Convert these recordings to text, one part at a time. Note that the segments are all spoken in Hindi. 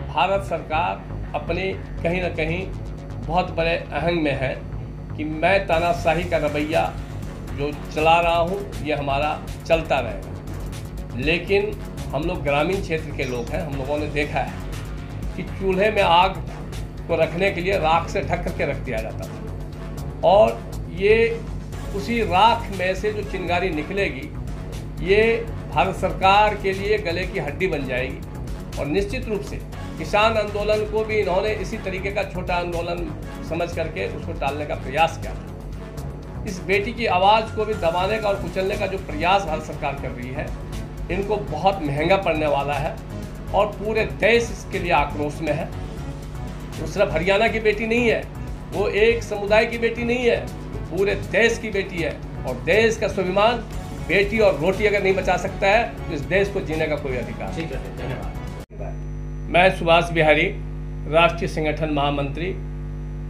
भारत सरकार अपने कहीं न कहीं बहुत बड़े अहंग में है कि मैं तानाशाही का रवैया जो चला रहा हूँ ये हमारा चलता रहेगा। लेकिन हम लोग ग्रामीण क्षेत्र के लोग हैं, हम लोगों ने देखा है कि चूल्हे में आग को रखने के लिए राख से ढक करके रख दिया जाता था और ये उसी राख में से जो चिंगारी निकलेगी ये भारत सरकार के लिए गले की हड्डी बन जाएगी। और निश्चित रूप से किसान आंदोलन को भी इन्होंने इसी तरीके का छोटा आंदोलन समझ करके उसको टालने का प्रयास किया। इस बेटी की आवाज़ को भी दबाने का और कुचलने का जो प्रयास भारत सरकार कर रही है इनको बहुत महंगा पड़ने वाला है और पूरे देश इसके लिए आक्रोश में है। वो सिर्फ हरियाणा की बेटी नहीं है, वो एक समुदाय की बेटी नहीं है, पूरे देश की बेटी है। और देश का स्वाभिमान बेटी और रोटी अगर नहीं बचा सकता है तो इस देश को जीने का कोई अधिकार। ठीक है, धन्यवाद। मैं सुभाष बिहारी, राष्ट्रीय संगठन महामंत्री,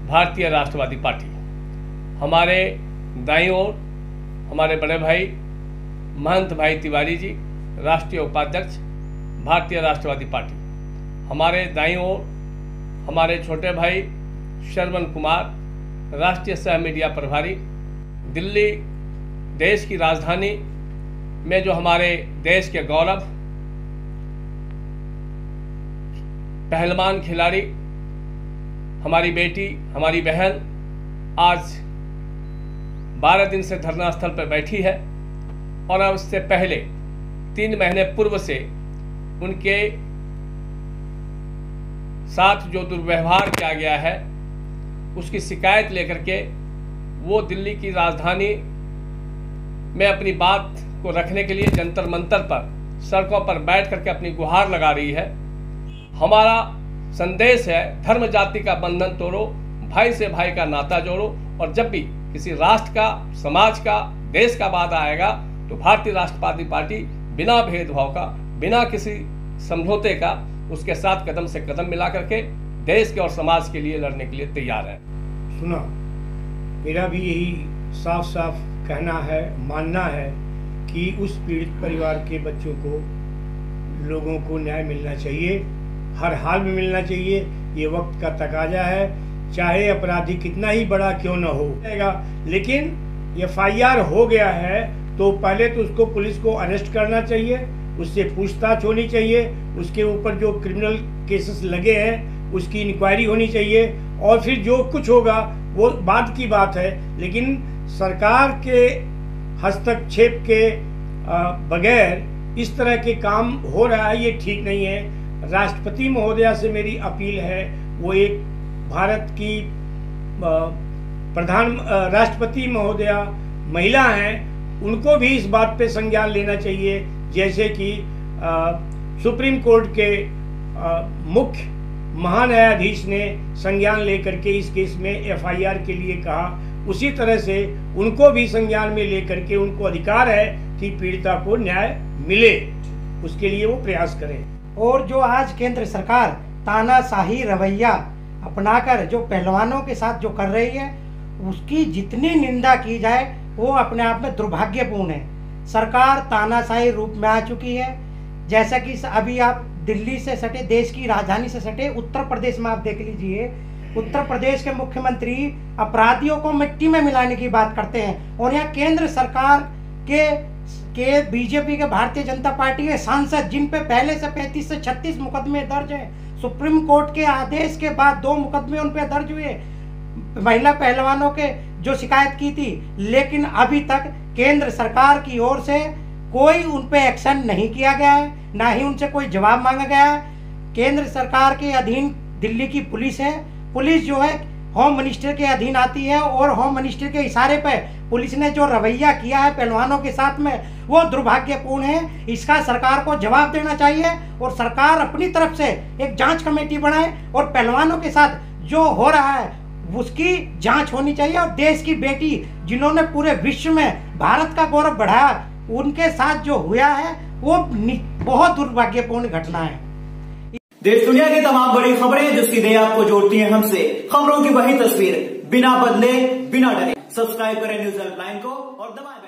भारतीय राष्ट्रवादी पार्टी। हमारे दाईं ओर हमारे बड़े भाई महंत भाई तिवारी जी, राष्ट्रीय उपाध्यक्ष, भारतीय राष्ट्रवादी पार्टी। हमारे दाईं ओर हमारे छोटे भाई श्रवण कुमार, राष्ट्रीय सह मीडिया प्रभारी। दिल्ली देश की राजधानी में जो हमारे देश के गौरव पहलवान खिलाड़ी हमारी बेटी, हमारी बहन आज 12 दिन से धरना स्थल पर बैठी है और अब उससे पहले 3 महीने पूर्व से उनके साथ जो दुर्व्यवहार किया गया है उसकी शिकायत लेकर के वो दिल्ली की राजधानी में अपनी बात को रखने के लिए जंतर मंतर पर सड़कों पर बैठ करके अपनी गुहार लगा रही है। हमारा संदेश है, धर्म जाति का बंधन तोड़ो, भाई से भाई का नाता जोड़ो। और जब भी किसी राष्ट्र का, समाज का, देश का वादा आएगा तो भारतीय राष्ट्रवादी पार्टी बिना भेदभाव का, बिना किसी समझौते का उसके साथ कदम से कदम मिला करके देश के और समाज के लिए लड़ने के लिए तैयार है। सुना, मेरा भी यही साफ साफ कहना है, मानना है कि उस पीड़ित परिवार के बच्चों को, लोगों को न्याय मिलना चाहिए, हर हाल में मिलना चाहिए। ये वक्त का तकाजा है, चाहे अपराधी कितना ही बड़ा क्यों न हो लेकिन FIR हो गया है तो पहले तो उसको, पुलिस को अरेस्ट करना चाहिए, उससे पूछताछ होनी चाहिए, उसके ऊपर जो क्रिमिनल केसेस लगे हैं उसकी इंक्वायरी होनी चाहिए और फिर जो कुछ होगा वो बाद की बात है। लेकिन सरकार के हस्तक्षेप के बगैर इस तरह के काम हो रहा है, ये ठीक नहीं है। राष्ट्रपति महोदया से मेरी अपील है, वो एक भारत की राष्ट्रपति महोदया महिला हैं, उनको भी इस बात पे संज्ञान लेना चाहिए। जैसे कि सुप्रीम कोर्ट के मुख्य महान्यायाधीश ने संज्ञान लेकर के इस केस में FIR के लिए कहा, उसी तरह से उनको भी संज्ञान में लेकर के उनको अधिकार है कि पीड़िता को न्याय मिले, उसके लिए वो प्रयास करें। और जो आज केंद्र सरकार तानाशाही रवैया अपनाकर जो पहलवानों के साथ जो कर रही है उसकी जितनी निंदा की जाए वो अपने आप में दुर्भाग्यपूर्ण है। सरकार तानाशाही रूप में आ चुकी है। जैसा कि अभी आप दिल्ली से सटे, देश की राजधानी से सटे उत्तर प्रदेश में आप देख लीजिए, उत्तर प्रदेश के मुख्यमंत्री अपराधियों को मिट्टी में मिलाने की बात करते हैं और यहाँ केंद्र सरकार के बीजेपी के, भारतीय जनता पार्टी के सांसद जिन पे पहले से 35 से 36 मुकदमे दर्ज हैं, सुप्रीम कोर्ट के आदेश के बाद 2 मुकदमे उन पे दर्ज हुए महिला पहलवानों के जो शिकायत की थी, लेकिन अभी तक केंद्र सरकार की ओर से कोई उन पे एक्शन नहीं किया गया है, ना ही उनसे कोई जवाब मांगा गया है। केंद्र सरकार के अधीन दिल्ली की पुलिस है, पुलिस जो है होम मिनिस्टर के अधीन आती है और होम मिनिस्टर के इशारे पर पुलिस ने जो रवैया किया है पहलवानों के साथ में वो दुर्भाग्यपूर्ण है। इसका सरकार को जवाब देना चाहिए और सरकार अपनी तरफ से एक जांच कमेटी बनाए और पहलवानों के साथ जो हो रहा है उसकी जांच होनी चाहिए। और देश की बेटी जिन्होंने पूरे विश्व में भारत का गौरव बढ़ाया, उनके साथ जो हुआ है वो बहुत दुर्भाग्यपूर्ण घटना है। देश दुनिया की तमाम बड़ी खबरें जो सीधे आपको जोड़ती हैं हमसे, खबरों की वही तस्वीर, बिना बदले बिना डरे। सब्सक्राइब करें न्यूज़ हेल्पलाइन को और दबाएं